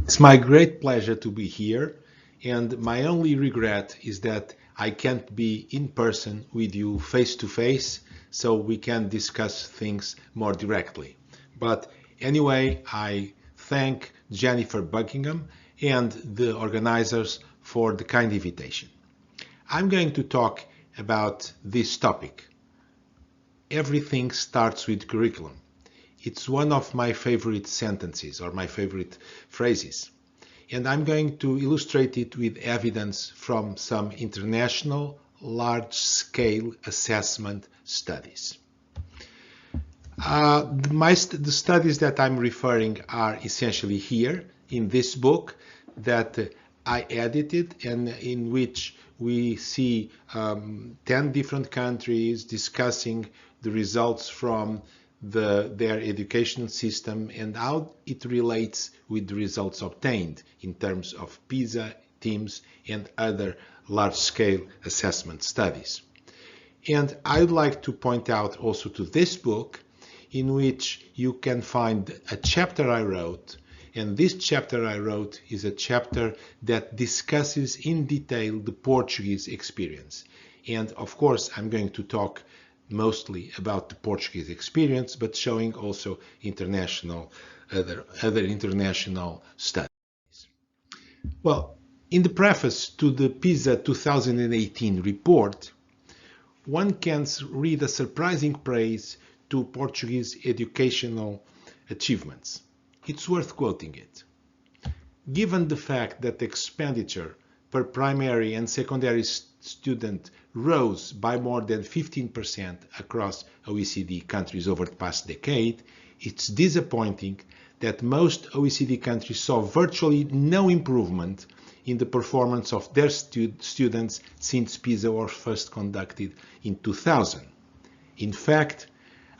It's my great pleasure to be here, and my only regret is that I can't be in person with you face to face so we can discuss things more directly. But anyway, I thank Jennifer Buckingham and the organizers for the kind invitation. I'm going to talk about this topic. Everything starts with curriculum. It's one of my favorite sentences or my favorite phrases. And I'm going to illustrate it with evidence from some international large-scale assessment studies. The studies that I'm referring are essentially here in this book that I edited and in which we see 10 different countries discussing the results from their educational system and how it relates with the results obtained in terms of PISA, TIMSS, and other large-scale assessment studies. And I'd like to point out also to this book in which you can find a chapter I wrote, and this chapter I wrote is a chapter that discusses in detail the Portuguese experience. And of course, I'm going to talk mostly about the Portuguese experience, but showing also other international studies. Well, in the preface to the PISA 2018 report, one can read a surprising praise to Portuguese educational achievements. It's worth quoting it. Given the fact that expenditure per primary and secondary student rose by more than 15% across OECD countries over the past decade, it's disappointing that most OECD countries saw virtually no improvement in the performance of their students since PISA was first conducted in 2000. In fact,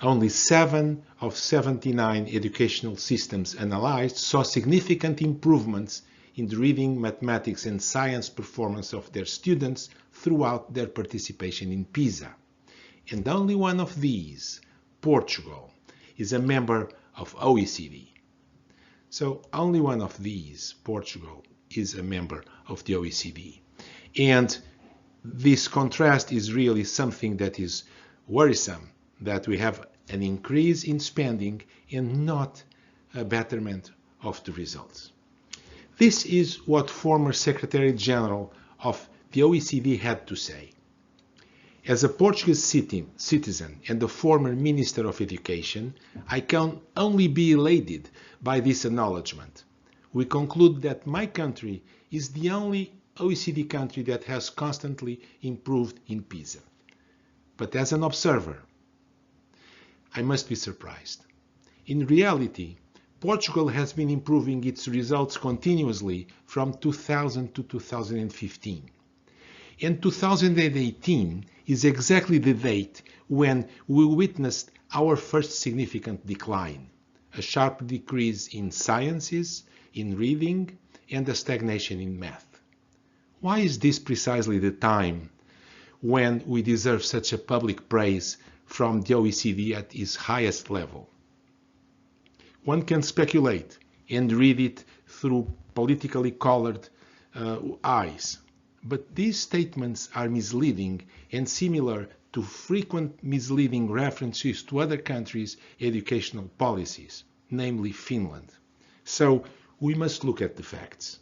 only 7 of 79 educational systems analyzed saw significant improvements in the reading, mathematics, and science performance of their students throughout their participation in PISA. And only one of these, Portugal, is a member of OECD. So only one of these, Portugal, is a member of the OECD. And this contrast is really something that is worrisome, that we have an increase in spending and not a betterment of the results. This is what former Secretary General of the OECD had to say. As a Portuguese citizen and a former Minister of Education, I can only be elated by this acknowledgement. We conclude that my country is the only OECD country that has constantly improved in PISA. But as an observer, I must be surprised. In reality, Portugal has been improving its results continuously from 2000 to 2015. And 2018 is exactly the date when we witnessed our first significant decline, a sharp decrease in sciences, in reading, and a stagnation in math. Why is this precisely the time when we deserve such a public praise from the OECD at its highest level? One can speculate and read it through politically colored eyes, but these statements are misleading and similar to frequent misleading references to other countries' educational policies, namely Finland. So we must look at the facts.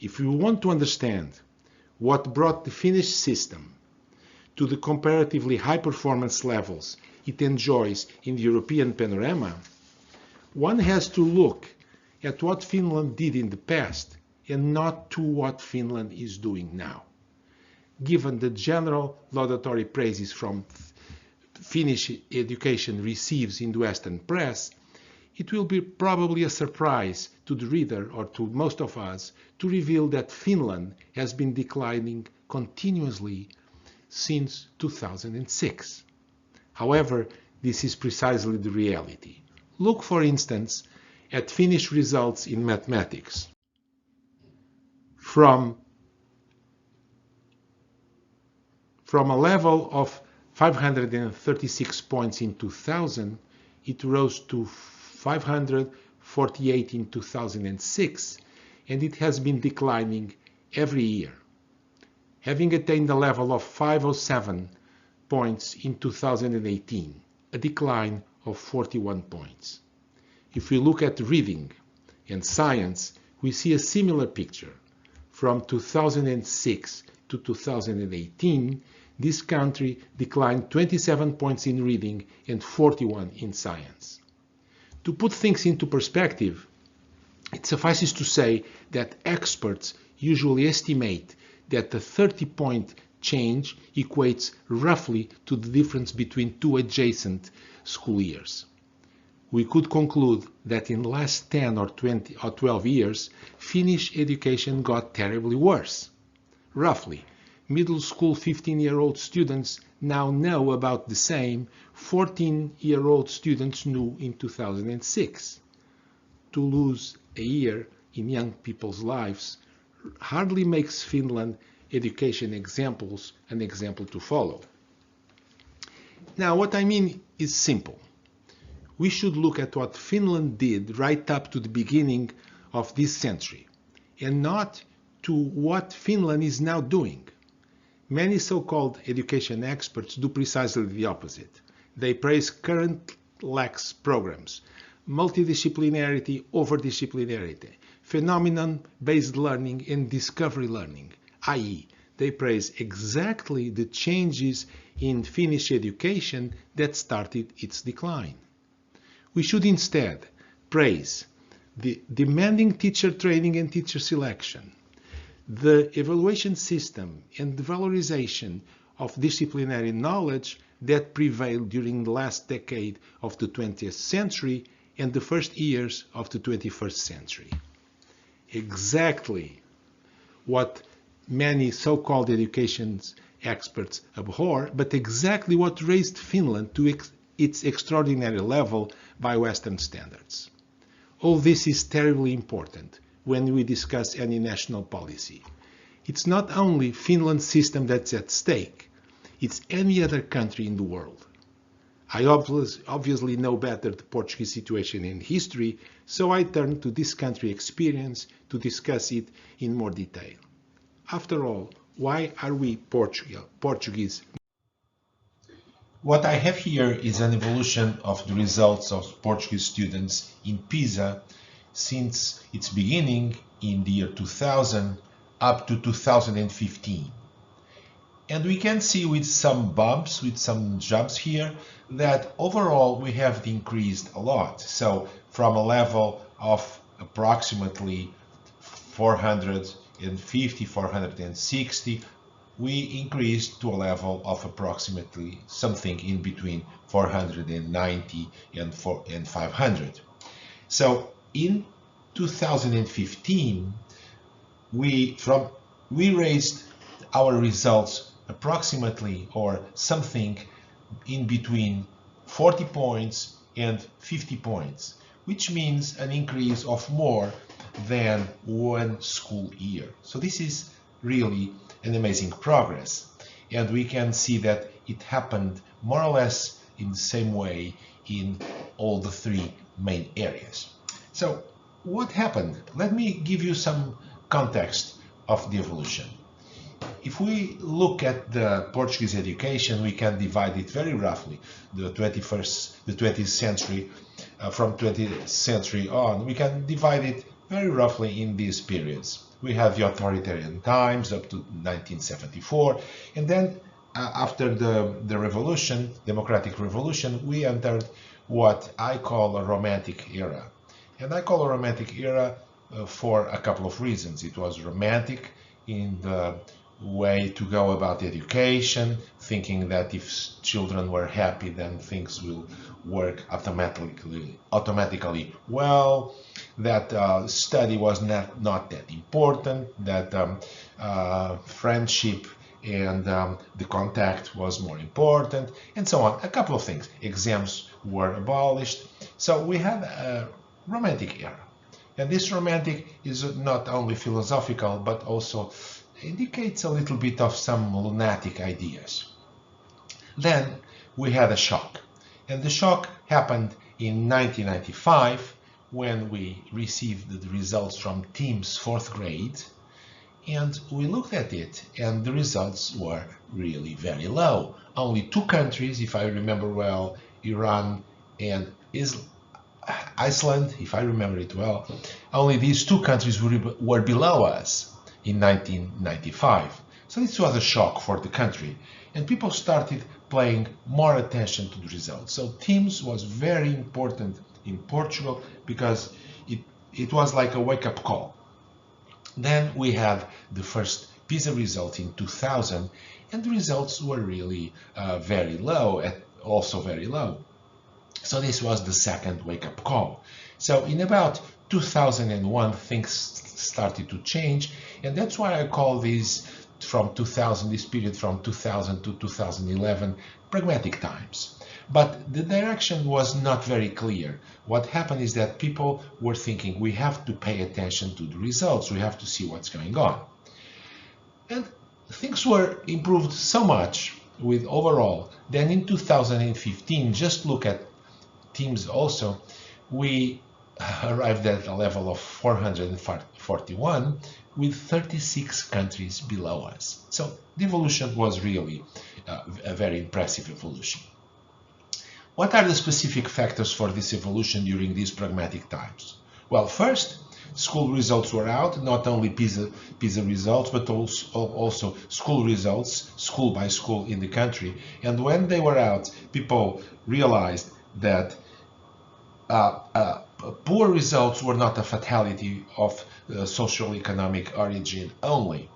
If we want to understand what brought the Finnish system to the comparatively high performance levels it enjoys in the European panorama, one has to look at what Finland did in the past and not to what Finland is doing now. Given the general laudatory praises from Finnish education receives in the Western press, it will be probably a surprise to the reader or to most of us to reveal that Finland has been declining continuously since 2006. However, this is precisely the reality. Look, for instance, at Finnish results in mathematics. From a level of 536 points in 2000, it rose to 500 48 in 2006, and it has been declining every year, having attained a level of 507 points in 2018, a decline of 41 points. If we look at reading and science, we see a similar picture. From 2006 to 2018, this country declined 27 points in reading and 41 in science. To put things into perspective, it suffices to say that experts usually estimate that the 30-point change equates roughly to the difference between two adjacent school years. We could conclude that in the last 10 or 20 or 12 years, Finnish education got terribly worse. Roughly, middle school 15-year-old students now know about the same 14-year-old students knew in 2006. To lose a year in young people's lives hardly makes Finland education examples an example to follow. Now, what I mean is simple. We should look at what Finland did right up to the beginning of this century, and not to what Finland is now doing. Many so-called education experts do precisely the opposite. They praise current lax programs, multidisciplinarity over disciplinarity, phenomenon-based learning and discovery learning, i.e., they praise exactly the changes in Finnish education that started its decline. We should instead praise the demanding teacher training and teacher selection, the evaluation system and the valorization of disciplinary knowledge that prevailed during the last decade of the 20th century and the first years of the 21st century. Exactly what many so-called education experts abhor, but exactly what raised Finland to its extraordinary level by Western standards. All this is terribly important when we discuss any national policy. It's not only Finland's system that's at stake, it's any other country in the world. I obviously know better the Portuguese situation in history, so I turn to this country experience to discuss it in more detail. After all, why are we Portuguese? What I have here is an evolution of the results of Portuguese students in PISA since its beginning in the year 2000 up to 2015. And we can see with some bumps, with some jumps here, that overall we have increased a lot. So from a level of approximately 450, 460, we increased to a level of approximately something in between 490 and 500. So in 2015, we raised our results approximately or something in between 40 points and 50 points, which means an increase of more than one school year. So this is really an amazing progress, and we can see that it happened more or less in the same way in all the three main areas. So what happened? Let me give you some context of the evolution. If we look at the Portuguese education, we can divide it very roughly. The 20th century, from 20th century on, we can divide it very roughly in these periods. We have the authoritarian times up to 1974, and then after the revolution, democratic revolution, we entered what I call a romantic era. And I call a romantic era for a couple of reasons. It was romantic in the way to go about education, thinking that if children were happy, then things will work automatically well, that study was not that important, that friendship and the contact was more important, and so on. A couple of things. Exams were abolished. So we had a romantic era. And this romantic is not only philosophical, but also indicates a little bit of some lunatic ideas. Then we had a shock. And the shock happened in 1995 when we received the results from teams 4th grade, and we looked at it, and the results were really very low. Only 2 countries, if I remember well, Iran and Iceland, if I remember it well, only these 2 countries were below us in 1995. So this was a shock for the country, and people started paying more attention to the results. So teams was very important in Portugal because it was like a wake-up call. Then we had the first PISA result in 2000, and the results were really very low, also very low. So this was the second wake-up call. So in about 2001, things started to change, and that's why I call this period from 2000 to 2011, pragmatic times. But the direction was not very clear. What happened is that people were thinking, we have to pay attention to the results, we have to see what's going on. And things were improved so much with overall, then in 2015, just look at teams also, we arrived at a level of 441 with 36 countries below us. So the evolution was really a very impressive evolution. What are the specific factors for this evolution during these pragmatic times? Well, first, school results were out, not only PISA results, but also school results, school by school in the country. And when they were out, people realized that poor results were not a fatality of social-economic origin only.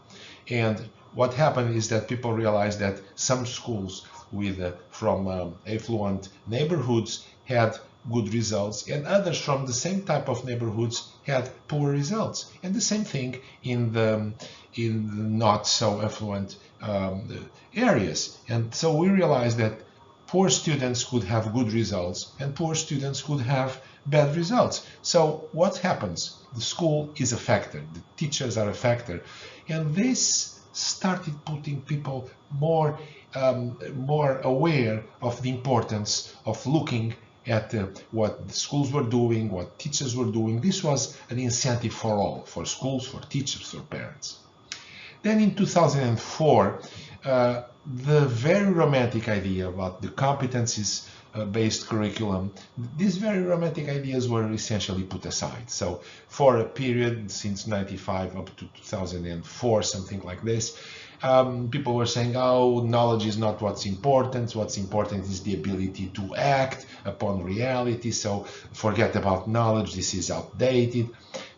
And what happened is that people realized that some schools from affluent neighborhoods had good results, and others from the same type of neighborhoods had poor results. And the same thing in the not so affluent areas. And so we realized that poor students could have good results, and poor students could have bad results. So what happens? The school is a factor, the teachers are a factor, and this started putting people more aware of the importance of looking at what the schools were doing, what teachers were doing. This was an incentive for all, for schools, for teachers, for parents. Then in 2004, the very romantic idea about the competencies-based curriculum, these very romantic ideas were essentially put aside. So for a period since 95 up to 2004, something like this, people were saying, oh, knowledge is not what's important is the ability to act upon reality, so forget about knowledge, this is outdated.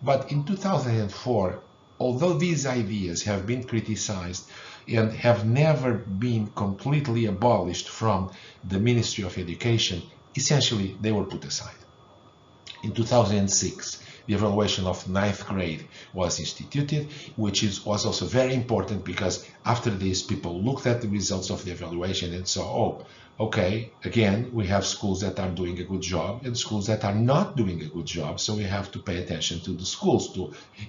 But in 2004, although these ideas have been criticized and have never been completely abolished from the Ministry of Education, essentially they were put aside. In 2006, the evaluation of 9th grade was instituted, which was also very important because after this, people looked at the results of the evaluation and saw, oh, okay, again, we have schools that are doing a good job and schools that are not doing a good job, so we have to pay attention to the schools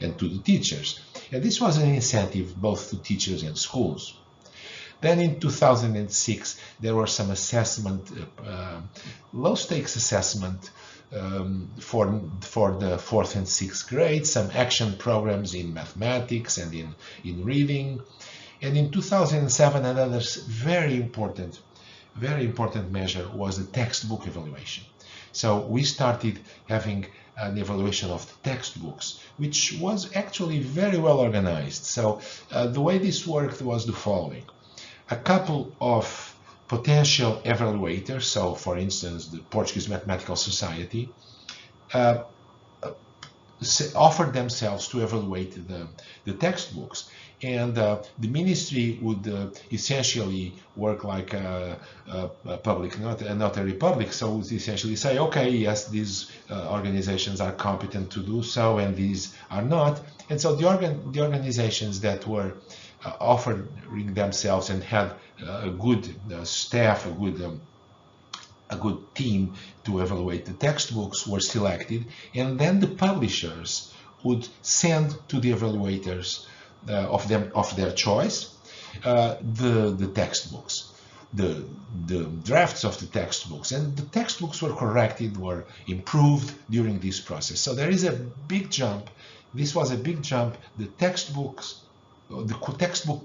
and to the teachers. And this was an incentive both to teachers and schools. Then in 2006, there were some assessment, low-stakes assessment for the 4th and 6th grade, some action programs in mathematics and in reading. And in 2007, another very important measure was the textbook evaluation. So we started having an evaluation of the textbooks, which was actually very well organized. So the way this worked was the following. A couple of potential evaluators, so for instance the Portuguese Mathematical Society, offered themselves to evaluate the textbooks, and the ministry would essentially work like a public, not a republic, so would essentially say, okay, yes, these organizations are competent to do so and these are not. And so the organizations that were offering themselves and had a good staff, a good team to evaluate the textbooks were selected, and then the publishers would send to the evaluators of their choice the textbooks. the drafts of the textbooks, and the textbooks were corrected, were improved during this process. So there is a big jump. This was a big jump. The textbook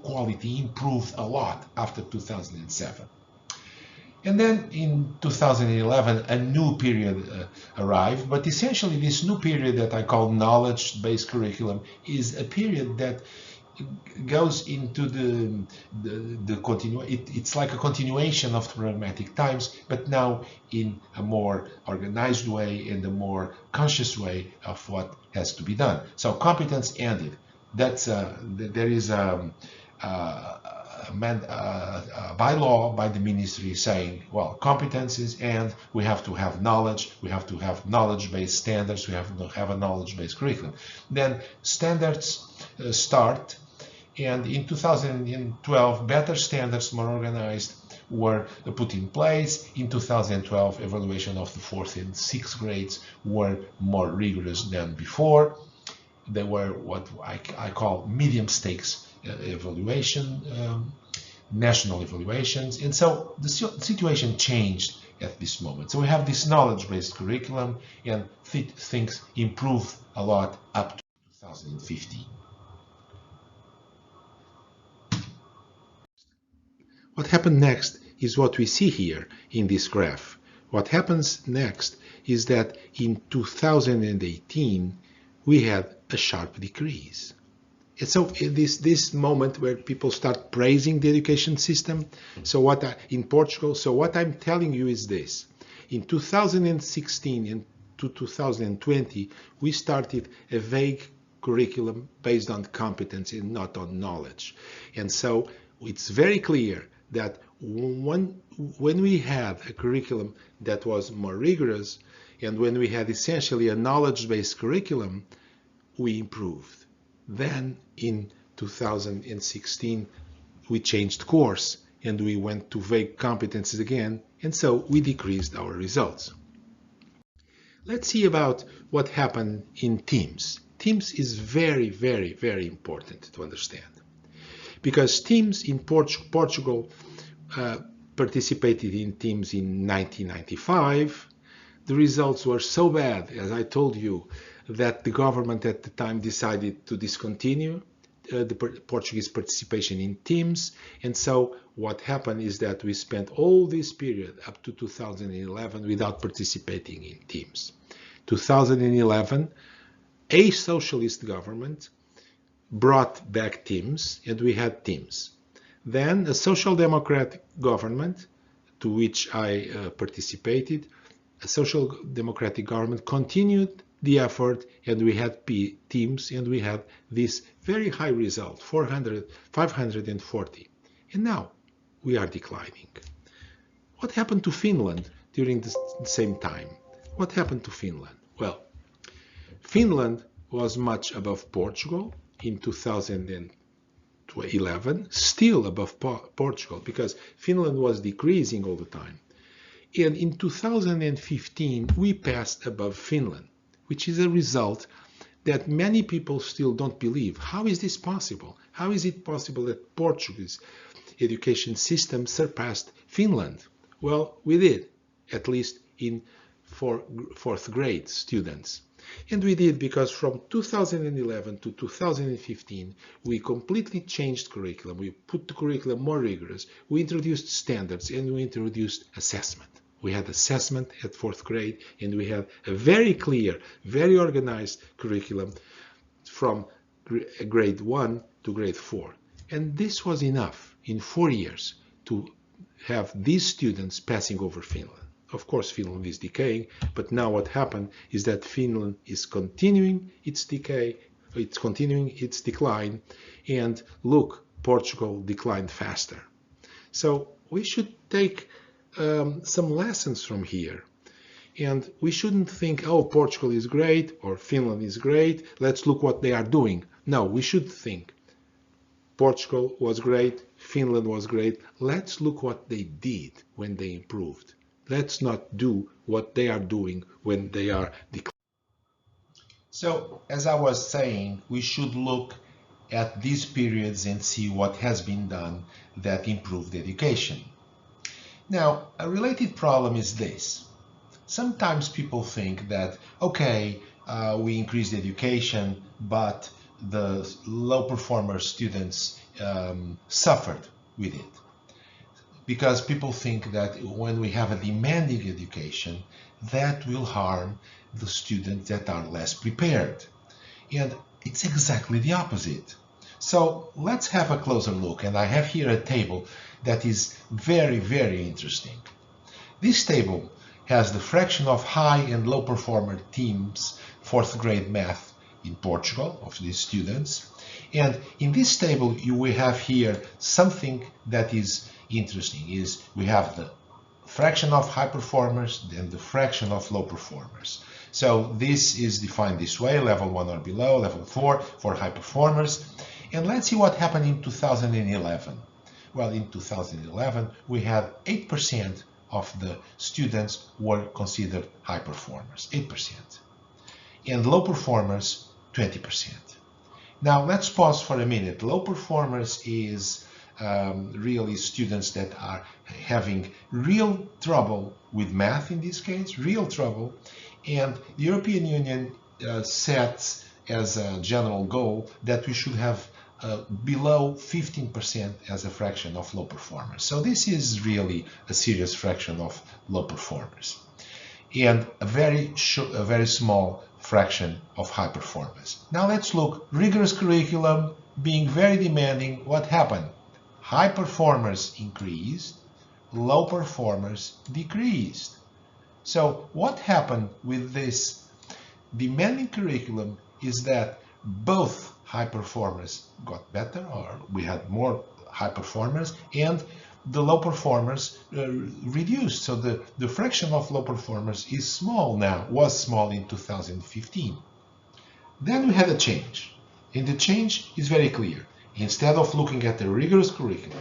quality improved a lot after 2007. And then in 2011, a new period arrived. But essentially, this new period that I call knowledge-based curriculum is a period that goes into it's like a continuation of the pragmatic times, but now in a more organized way and a more conscious way of what has to be done. So competence ended. That's there is a bylaw by the ministry saying, well, competencies, and we have to have knowledge, we have to have knowledge-based standards, we have to have a knowledge-based curriculum. Then standards start, and in 2012, better standards, more organized, were put in place. In 2012, evaluation of the 4th and 6th grades were more rigorous than before. They were what I call medium stakes evaluation, national evaluations, and so the situation changed at this moment. So we have this knowledge-based curriculum, and things improved a lot up to 2015. What happened next is what we see here in this graph. What happens next is that in 2018 we had a sharp decrease. And so this moment where people start praising the education system, in Portugal, so what I'm telling you is this. In 2016 and to 2020, we started a vague curriculum based on competency and not on knowledge. And so it's very clear that when we had a curriculum that was more rigorous, and when we had essentially a knowledge-based curriculum, we improved. Then in 2016, we changed course and we went to vague competencies again, and so we decreased our results. Let's see about what happened in teams. Teams is very, very, very important to understand, because teams in Portugal participated in teams in 1995. The results were so bad, as I told you, that the government at the time decided to discontinue the Portuguese participation in teams. And so what happened is that we spent all this period up to 2011 without participating in teams. 2011, a socialist government brought back teams, and we had teams. Then a social democratic government, to which I participated, a social democratic government continued the effort, and we had teams, and we had this very high result, 540. And now we are declining. What happened to Finland during the same time? What happened to Finland? Well, Finland was much above Portugal in 2011, still above Portugal, because Finland was decreasing all the time. And in 2015, we passed above Finland, which is a result that many people still don't believe. How is this possible? How is it possible that Portuguese education system surpassed Finland? Well, we did, at least in fourth grade students. And we did because from 2011 to 2015, we completely changed curriculum. We put the curriculum more rigorous. We introduced standards, and we introduced assessment. We had assessment at 4th grade, and we had a very clear, very organized curriculum from grade 1 to grade 4. And this was enough in 4 years to have these students passing over Finland. Of course, Finland is decaying, but now what happened is that Finland is continuing its decay, it's continuing its decline, and look, Portugal declined faster. So we should take some lessons from here. And we shouldn't think, oh, Portugal is great or Finland is great, let's look what they are doing. No, we should think Portugal was great, Finland was great, let's look what they did when they improved. Let's not do what they are doing when they are declining. So, as I was saying, we should look at these periods and see what has been done that improved education. Now, a related problem is this. Sometimes people think that, okay, we increased education, but the low performer students suffered with it. Because people think that when we have a demanding education, that will harm the students that are less prepared. And it's exactly the opposite. So let's have a closer look. And I have here a table that is very, very interesting. This table has the fraction of high and low performer teams, fourth grade math in Portugal, of these students. And in this table, we have here something that is interesting, is we have the fraction of high performers and the fraction of low performers. So this is defined this way, level 1 or below, level 4 for high performers. And let's see what happened in 2011. Well, in 2011, we had 8% of the students were considered high performers, 8%. And low performers, 20%. Now, let's pause for a minute. Low performers is really students that are having real trouble with math in this case, real trouble. And the European Union sets as a general goal that we should have below 15% as a fraction of low performers. So this is really a serious fraction of low performers. And a very small fraction of high performers. Now let's look, rigorous curriculum being very demanding, what happened? High performers increased, low performers decreased. So what happened with this demanding curriculum is that both high performers got better, or we had more high performers, and the low performers reduced. So the fraction of low performers is small now, was small in 2015. Then we had a change, and the change is very clear. Instead of looking at the rigorous curriculum,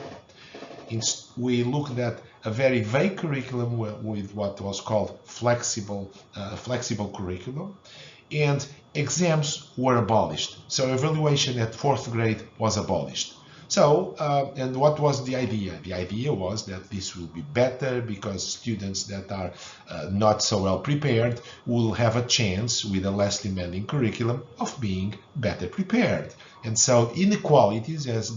we looked at a very vague curriculum with what was called flexible curriculum, and exams were abolished. So evaluation at fourth grade was abolished. So, and what was the idea? The idea was that this will be better because students that are not so well prepared will have a chance with a less demanding curriculum of being better prepared. And so inequalities, as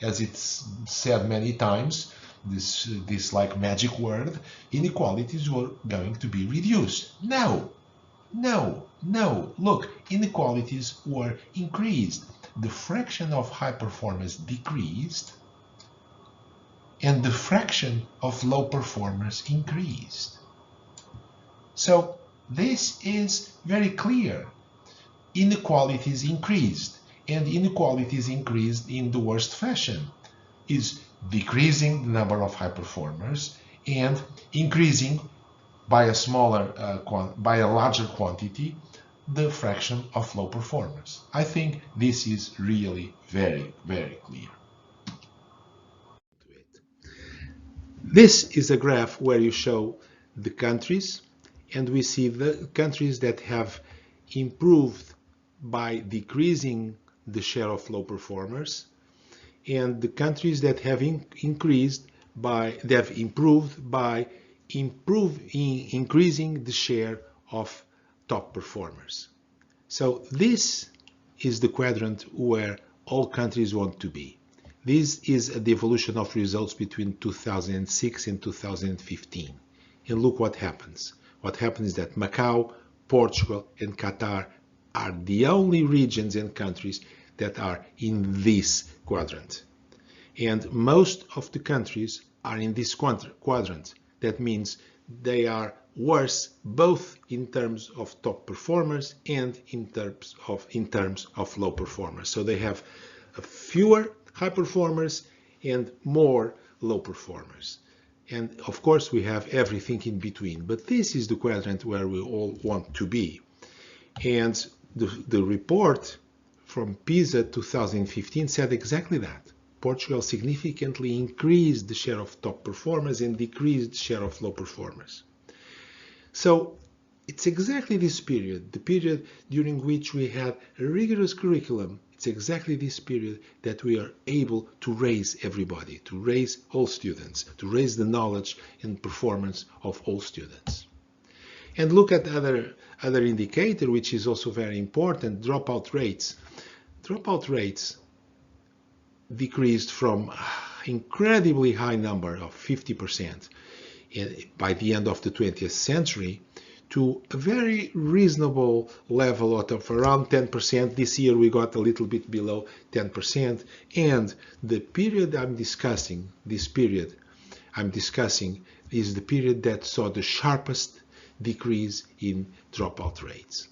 it's said many times, this like magic word, inequalities were going to be reduced. No, look, inequalities were increased. The fraction of high performers decreased, and the fraction of low performers increased. So this is very clear. Inequalities increased, and inequalities increased in the worst fashion, is decreasing the number of high performers and increasing by a larger quantity the fraction of low performers. I think this is really very, very clear. This is a graph where you show the countries, and we see the countries that have improved by decreasing the share of low performers, and the countries that have improved by increasing the share of top performers. So this is the quadrant where all countries want to be. This is the evolution of results between 2006 and 2015. And look what happens. What happens is that Macau, Portugal, and Qatar are the only regions and countries that are in this quadrant. And most of the countries are in this quadrant. That means they are worse both in terms of top performers and in terms of low performers. So they have fewer high performers and more low performers. And of course we have everything in between, but this is the quadrant where we all want to be. And the report from PISA 2015 said exactly that. Portugal significantly increased the share of top performers and decreased the share of low performers. So it's exactly this period, the period during which we had a rigorous curriculum It's exactly this period that we are able to raise everybody, to raise all students, to raise the knowledge and performance of all students. And look at other indicator, which is also very important, dropout rates. Dropout rates decreased from incredibly high number of 50% by the end of the 20th century to a very reasonable level of around 10%. This year we got a little bit below 10%. And the period I'm discussing, is the period that saw the sharpest decrease in dropout rates.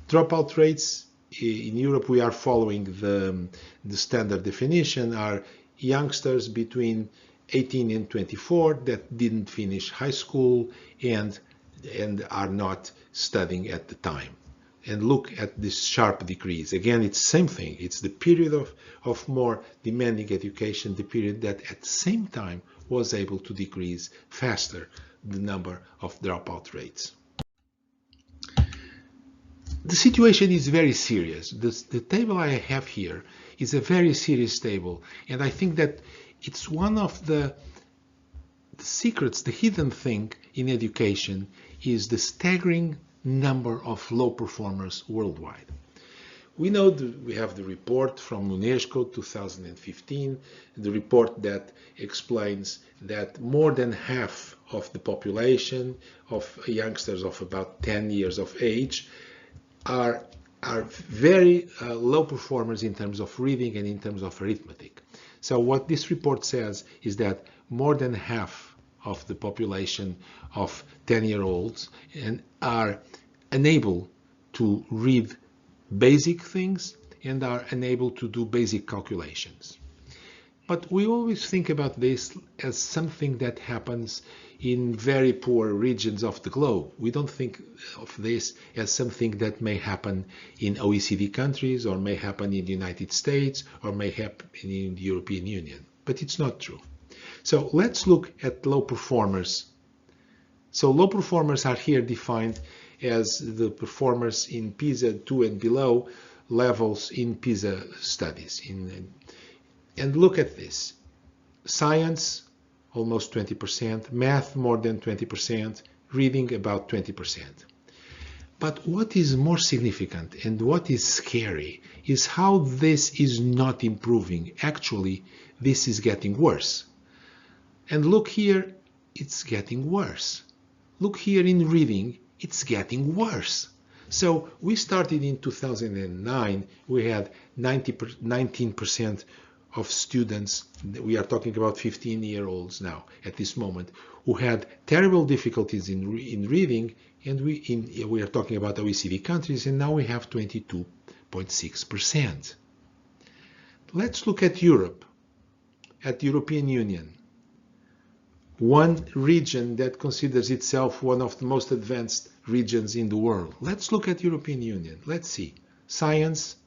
Dropout rates in Europe, we are following the standard definition, are youngsters between 18 and 24 that didn't finish high school and are not studying at the time. And look at this sharp decrease. Again, it's the same thing. It's the period of more demanding education, the period that at the same time was able to decrease faster the number of dropout rates. The situation is very serious. The table I have here is a very serious table, and I think that it's one of the secrets, the hidden thing in education is the staggering number of low performers worldwide. We know we have the report from UNESCO 2015, the report that explains that more than half of the population of youngsters of about 10 years of age are very low performers in terms of reading and in terms of arithmetic. So what this report says is that more than half of the population of 10-year-olds are unable to read basic things and are unable to do basic calculations. But we always think about this as something that happens in very poor regions of the globe. We don't think of this as something that may happen in OECD countries or may happen in the United States or may happen in the European Union. But it's not true. So let's look at low performers. So low performers are here defined as the performers in PISA 2 and below levels in PISA studies. And look at this. Science, almost 20%, math more than 20%, reading about 20%. But what is more significant and what is scary is how this is not improving. Actually, this is getting worse. And look here, it's getting worse. Look here in reading, it's getting worse. So we started in 2009, we had 19% of students, we are talking about 15-year-olds now at this moment, who had terrible difficulties in reading, and we are talking about OECD countries, and now we have 22.6%. Let's look at Europe, at the European Union. One region that considers itself one of the most advanced regions in the world. Let's look at European Union. Let's see. Science,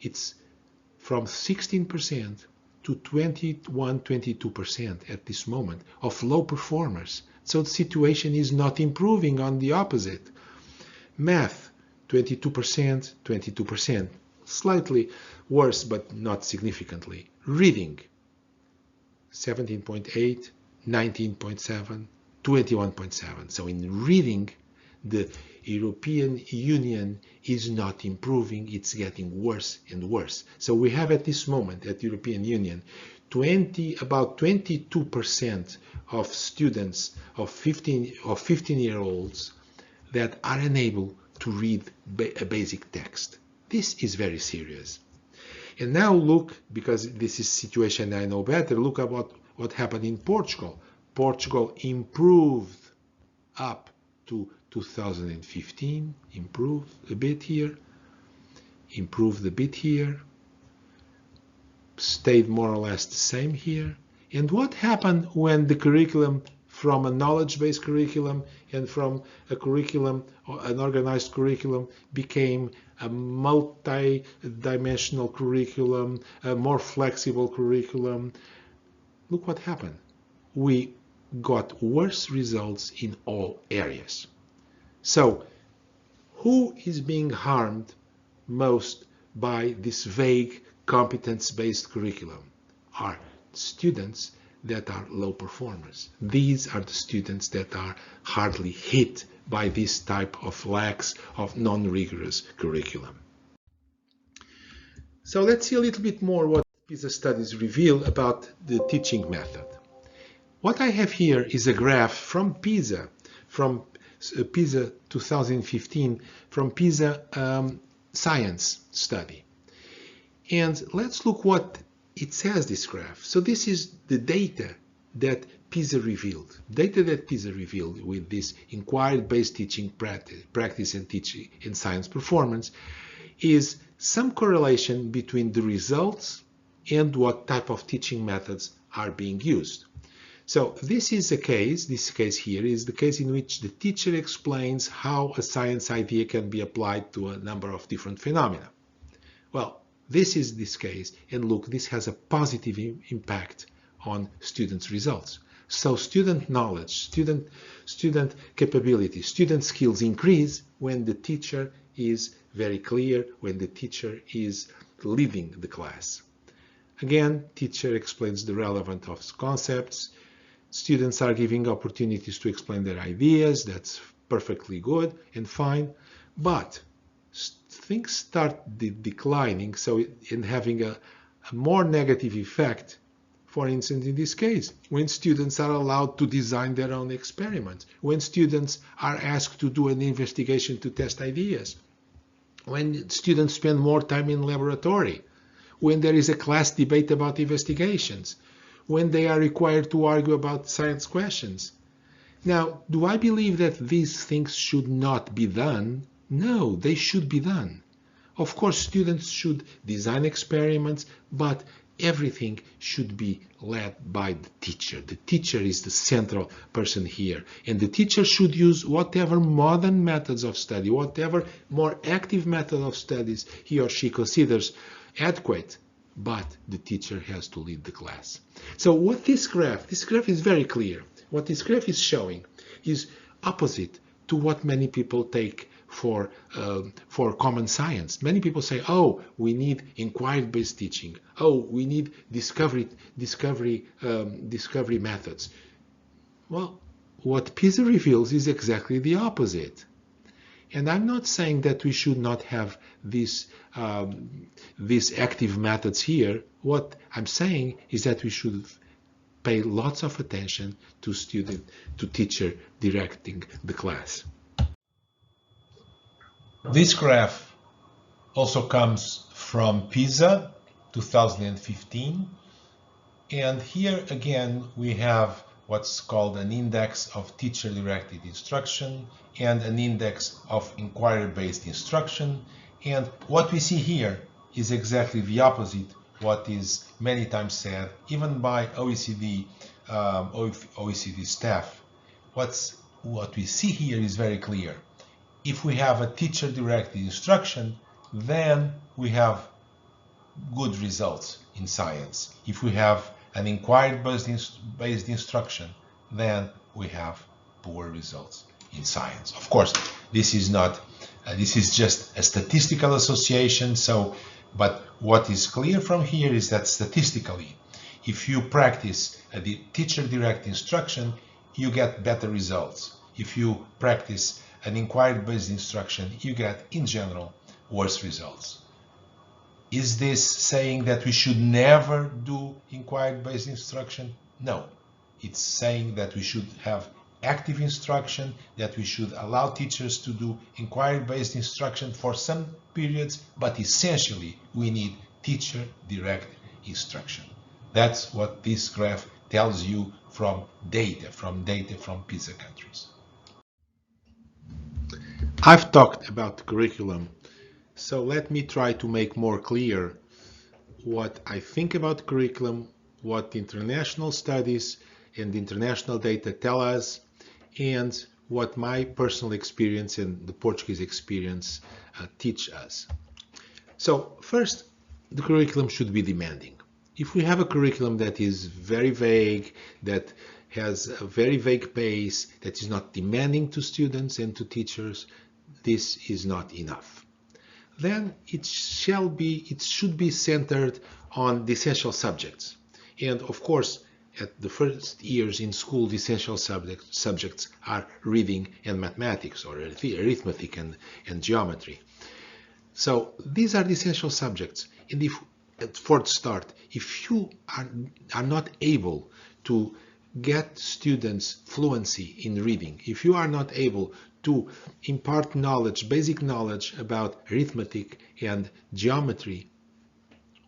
it's from 16% to 21-22% at this moment of low performers. So the situation is not improving, on the opposite. Math, 22%, slightly worse, but not significantly. Reading, 17.8, 19.7, 21.7. So in reading, the European Union is not improving, it's getting worse and worse. So we have at this moment at the European Union about 22% of students of 15-year-olds that are unable to read a basic text. This is very serious. And now look, because this is a situation I know better, look about what happened in Portugal. Portugal improved up to 2015, improved a bit here, improved a bit here, stayed more or less the same here. And what happened when the curriculum from a knowledge-based curriculum and from a curriculum, an organized curriculum, became a multi-dimensional curriculum, a more flexible curriculum? Look what happened. We got worse results in all areas. So, who is being harmed most by this vague competence-based curriculum are students that are low performers. These are the students that are hardly hit by this type of lax, of non-rigorous curriculum. So let's see a little bit more what PISA studies reveal about the teaching method. What I have here is a graph from PISA 2015, from PISA science study. And let's look what it says, this graph. So this is the data that PISA revealed. Data that PISA revealed with this inquiry-based teaching practice and teaching in science performance is some correlation between the results and what type of teaching methods are being used. So this case here is the case in which the teacher explains how a science idea can be applied to a number of different phenomena. Well, this is this case, and look, this has a positive impact on students' results. So student knowledge, student capability, student skills increase when the teacher is very clear, when the teacher is leading the class. Again, teacher explains the relevance of concepts. Students are giving opportunities to explain their ideas. That's perfectly good and fine. But things start declining, and having a more negative effect. For instance, in this case, when students are allowed to design their own experiments, when students are asked to do an investigation to test ideas, when students spend more time in laboratory, when there is a class debate about investigations, when they are required to argue about science questions. Now, do I believe that these things should not be done? No, they should be done. Of course, students should design experiments, but everything should be led by the teacher. The teacher is the central person here, and the teacher should use whatever modern methods of study, whatever more active method of studies he or she considers adequate, but the teacher has to lead the class. So what this graph is very clear. What this graph is showing is opposite to what many people take for common science. Many people say, oh, we need inquiry-based teaching. Oh, we need discovery methods. Well, what PISA reveals is exactly the opposite. And I'm not saying that we should not have these active methods here. What I'm saying is that we should pay lots of attention to teacher directing the class. This graph also comes from PISA 2015, and here again we have what's called an index of teacher-directed instruction and an index of inquiry-based instruction, and what we see here is exactly the opposite what is many times said even by OECD staff. What we see here is very clear. If we have a teacher-directed instruction, then we have good results in science. If we have an inquiry-based instruction, then we have poor results in science. Of course, this is just a statistical association. But what is clear from here is that statistically, if you practice the teacher-directed instruction, you get better results. If you practice an inquiry-based instruction, you get, in general, worse results. Is this saying that we should never do inquiry-based instruction? No. It's saying that we should have active instruction, that we should allow teachers to do inquiry-based instruction for some periods, but essentially we need teacher-direct instruction. That's what this graph tells you from data from PISA countries. I've talked about curriculum, so let me try to make more clear what I think about curriculum, what international studies and international data tell us, and what my personal experience and the Portuguese experience teach us. So first, the curriculum should be demanding. If we have a curriculum that is very vague, that has a very vague pace, that is not demanding to students and to teachers, this is not enough. then it should be centered on the essential subjects. And of course, at the first years in school, the essential subjects are reading and mathematics, or arithmetic and geometry. So these are the essential subjects. And if for the start, if you are not able to get students fluency in reading, if you are not able to impart knowledge, basic knowledge about arithmetic and geometry,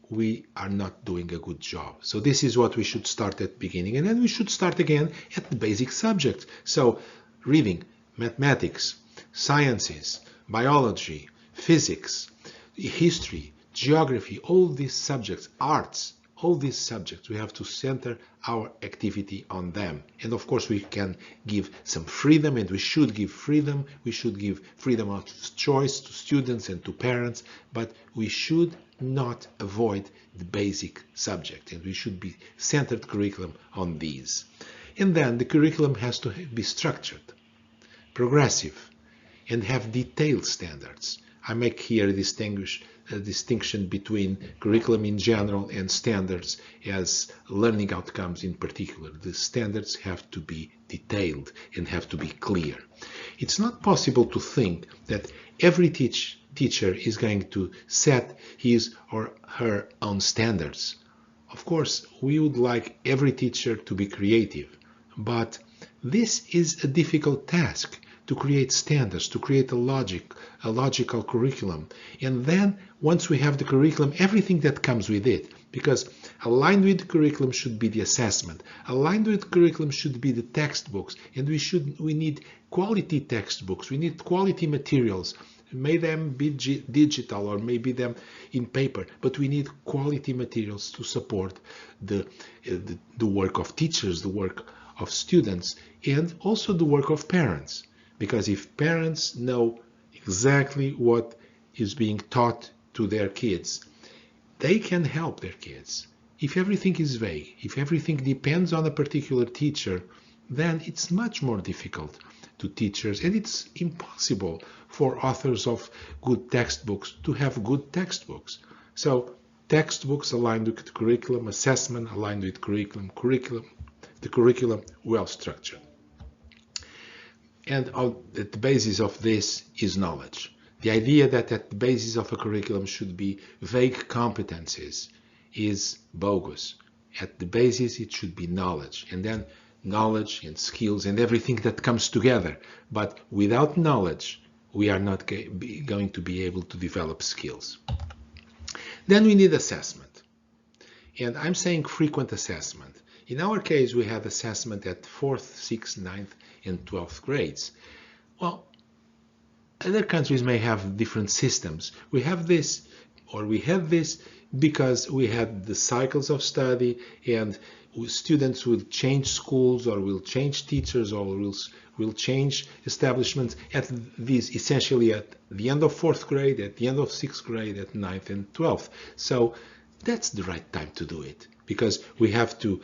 we are not doing a good job. So this is what we should start at the beginning, and then we should start again at the basic subjects. So reading, mathematics, sciences, biology, physics, history, geography, all these subjects, arts, all these subjects, we have to center our activity on them. And of course, we can give some freedom, and we should give freedom. We should give freedom of choice to students and to parents, but we should not avoid the basic subject, and we should be centered curriculum on these. And then the curriculum has to be structured, progressive, and have detailed standards. I make here a distinction between curriculum in general and standards as learning outcomes in particular. The standards have to be detailed and have to be clear. It's not possible to think that every teacher is going to set his or her own standards. Of course, we would like every teacher to be creative, but this is a difficult task, to create standards, to create a logical curriculum. And then once we have the curriculum, everything that comes with it, because aligned with the curriculum should be the assessment, aligned with the curriculum should be the textbooks, and we need quality textbooks, we need quality materials. May them be digital or maybe them in paper, but we need quality materials to support the work of teachers, the work of students, and also the work of parents. Because if parents know exactly what is being taught to their kids, they can help their kids. If everything is vague, if everything depends on a particular teacher, then it's much more difficult to teachers, and it's impossible for authors of good textbooks to have good textbooks. So textbooks aligned with curriculum, assessment aligned with curriculum, the curriculum well structured. And at the basis of this is knowledge. The idea that at the basis of a curriculum should be vague competencies is bogus. At the basis it should be knowledge, and then knowledge and skills and everything that comes together. But without knowledge, we are not going to be able to develop skills. Then we need assessment. And I'm saying frequent assessment. In our case, we have assessment at 4th, 6th, 9th, and 12th grades. Well, other countries may have different systems. We have this, or we have this because we had the cycles of study, and students will change schools or will change teachers or will change establishments at these, essentially at the end of 4th grade, at the end of 6th grade, at 9th and 12th. So that's the right time to do it, because we have to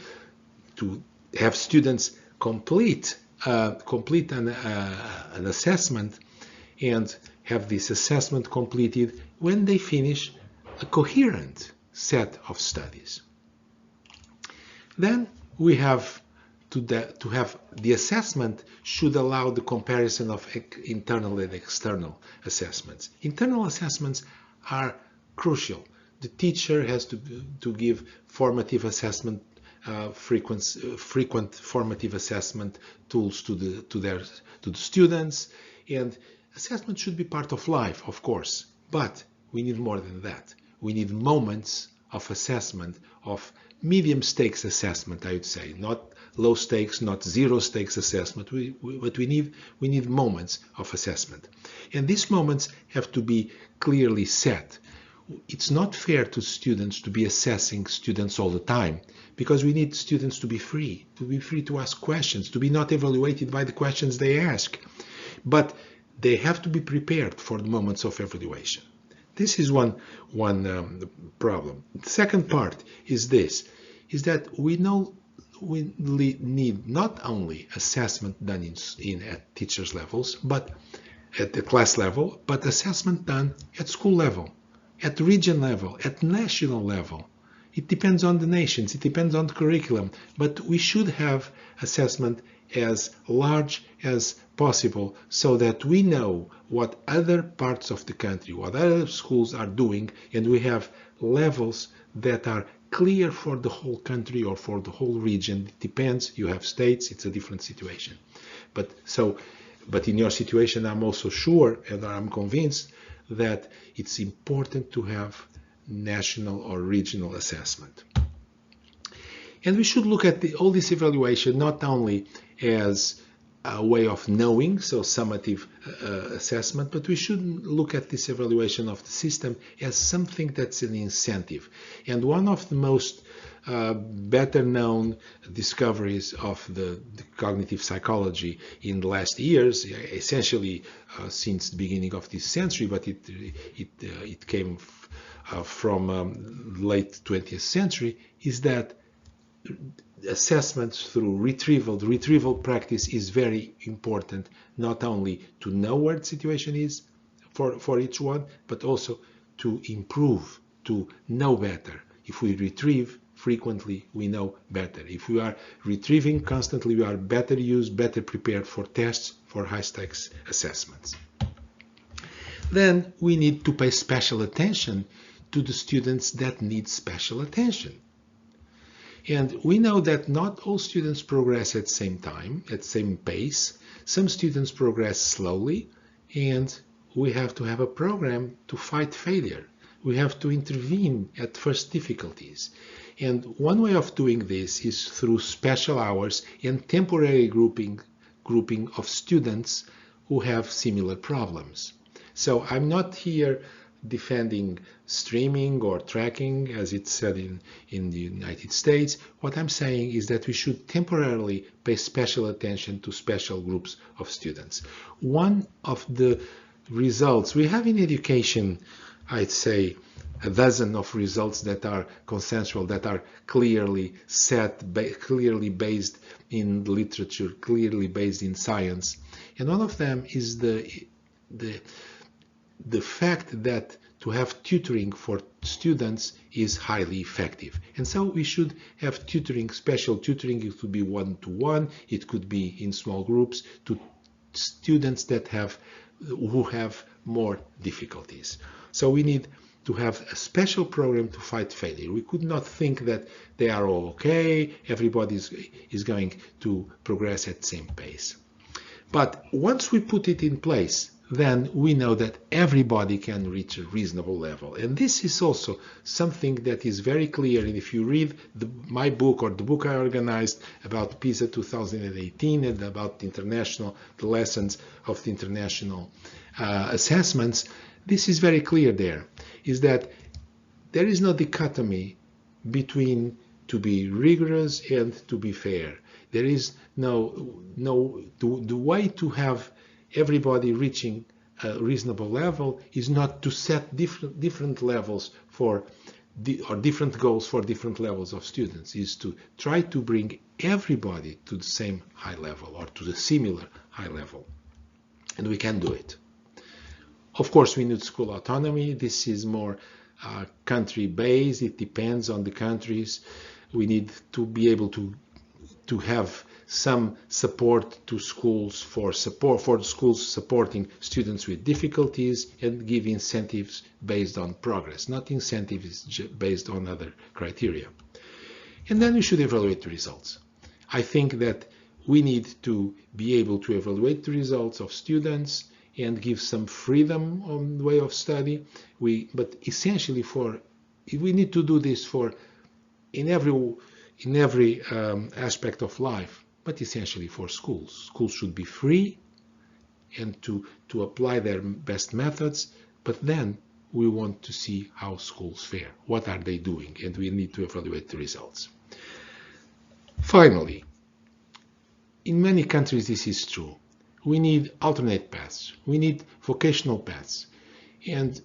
have students complete an assessment and have this assessment completed when they finish a coherent set of studies. Then we have to have the assessment should allow the comparison of internal and external assessments. Internal assessments are crucial. The teacher has to give formative assessment, frequent formative assessment tools to the students, and assessment should be part of life, of course, but we need more than that. We need moments of assessment, of medium stakes assessment, I would say, not low stakes, not zero stakes assessment. But we need moments of assessment, and these moments have to be clearly set. It's not fair to students to be assessing students all the time, because we need students to be free to ask questions, to be not evaluated by the questions they ask. But they have to be prepared for the moments of evaluation. This is one problem. The second part is this, is that we need not only assessment done at teachers' levels, but at the class level, but assessment done at school level, at region level, at national level. It depends on the nations, it depends on the curriculum, but we should have assessment as large as possible so that we know what other parts of the country, what other schools are doing, and we have levels that are clear for the whole country or for the whole region. It depends. You have states, it's a different situation. But in your situation, I'm also sure and I'm convinced that it's important to have national or regional assessment. And we should look at all this evaluation not only as a way of knowing, so summative assessment, but we should look at this evaluation of the system as something that's an incentive. And one of the most better known discoveries of the cognitive psychology in the last years, essentially since the beginning of this century, but it came from late 20th century, is that assessments through retrieval, the retrieval practice is very important, not only to know where the situation is for each one, but also to improve, to know better. If we retrieve frequently, we know better. If we are retrieving constantly, we are better used, better prepared for tests, for high-stakes assessments. Then we need to pay special attention to the students that need special attention. And we know that not all students progress at the same time, at the same pace. Some students progress slowly, and we have to have a program to fight failure. We have to intervene at first difficulties. And one way of doing this is through special hours and temporary grouping of students who have similar problems. So I'm not here defending streaming or tracking, as it's said in the United States. What I'm saying is that we should temporarily pay special attention to special groups of students. One of the results we have in education, I'd say a dozen of results that are consensual, that are clearly set, clearly based in literature, clearly based in science. And one of them is the fact that to have tutoring for students is highly effective. And so we should have tutoring, special tutoring. It could be one-to-one, it could be in small groups to students who have more difficulties. So we need to have a special program to fight failure. We could not think that they are all okay, everybody is going to progress at the same pace. But once we put it in place, then we know that everybody can reach a reasonable level. And this is also something that is very clear. And if you read my book or the book I organized about PISA 2018 and about the lessons of the international assessments, this is very clear there, is that there is no dichotomy between to be rigorous and to be fair. There is the way to have everybody reaching a reasonable level is not to set different levels or different goals for different levels of students, is to try to bring everybody to the same high level or to the similar high level. And we can do it. Of course, we need school autonomy. This is more country-based. It depends on the countries. We need to be able to have some support to schools for schools supporting students with difficulties and give incentives based on progress, not incentives based on other criteria. And then we should evaluate the results. I think that we need to be able to evaluate the results of students and give some freedom on the way of study. But essentially we need to do this in every aspect of life. But essentially for schools. Schools should be free and to apply their best methods, but then we want to see how schools fare. What are they doing? And we need to evaluate the results. Finally, in many countries this is true. We need alternate paths. We need vocational paths. And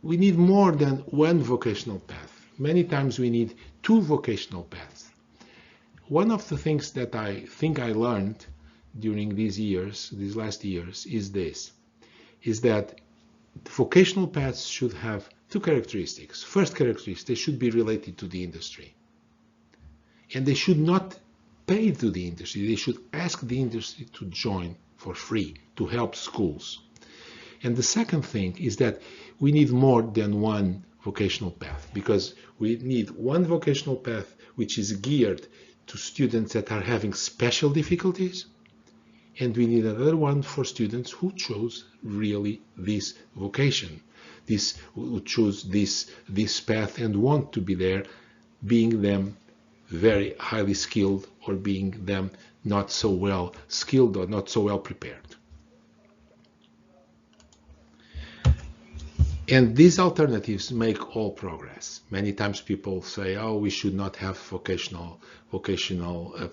we need more than one vocational path. Many times we need two vocational paths. One of the things that I think I learned during these last years, is this. is that vocational paths should have two characteristics. First characteristic, they should be related to the industry. And they should not pay to the industry. They should ask the industry to join for free, to help schools. And the second thing is that we need more than one vocational path, because we need one vocational path which is geared to students that are having special difficulties, and we need another one for students who chose really this vocation, who chose this path and want to be there, being them very highly skilled or being them not so well skilled or not so well prepared. And these alternatives make all progress. Many times people say, oh, we should not have vocational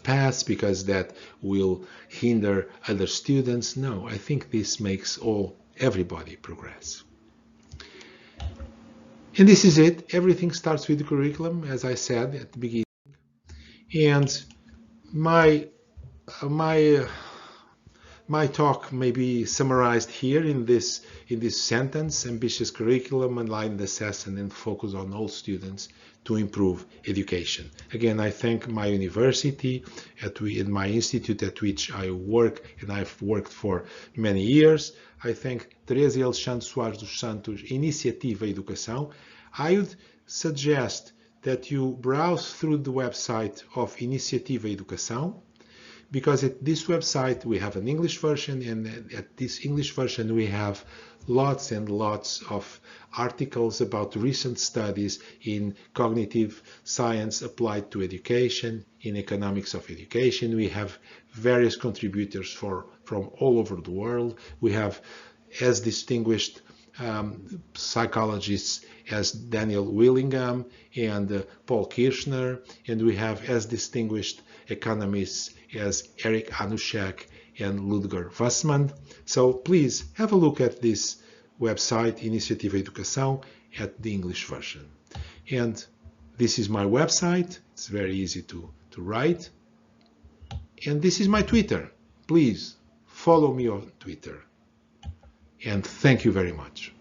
paths because that will hinder other students. No, I think this makes everybody progress. And this is it. Everything starts with the curriculum, as I said at the beginning. And my talk may be summarized here in this sentence: ambitious curriculum, aligned assessment, and focus on all students to improve education. Again, I thank my university, in my institute at which I work, and I've worked for many years. I thank Teresa Alexandre Soares dos Santos, Iniciativa Educação. I would suggest that you browse through the website of Iniciativa Educação, because at this website we have an English version, and at this English version we have lots and lots of articles about recent studies in cognitive science applied to education, in economics of education. We have various contributors from all over the world. We have as distinguished psychologists as Daniel Willingham and Paul Kirchner, and we have as distinguished economists as Eric Anushek and Ludger Wassmann. So please have a look at this website, Iniciativa Educação, at the English version. And this is my website. It's very easy to write. And this is my Twitter. Please follow me on Twitter. And thank you very much.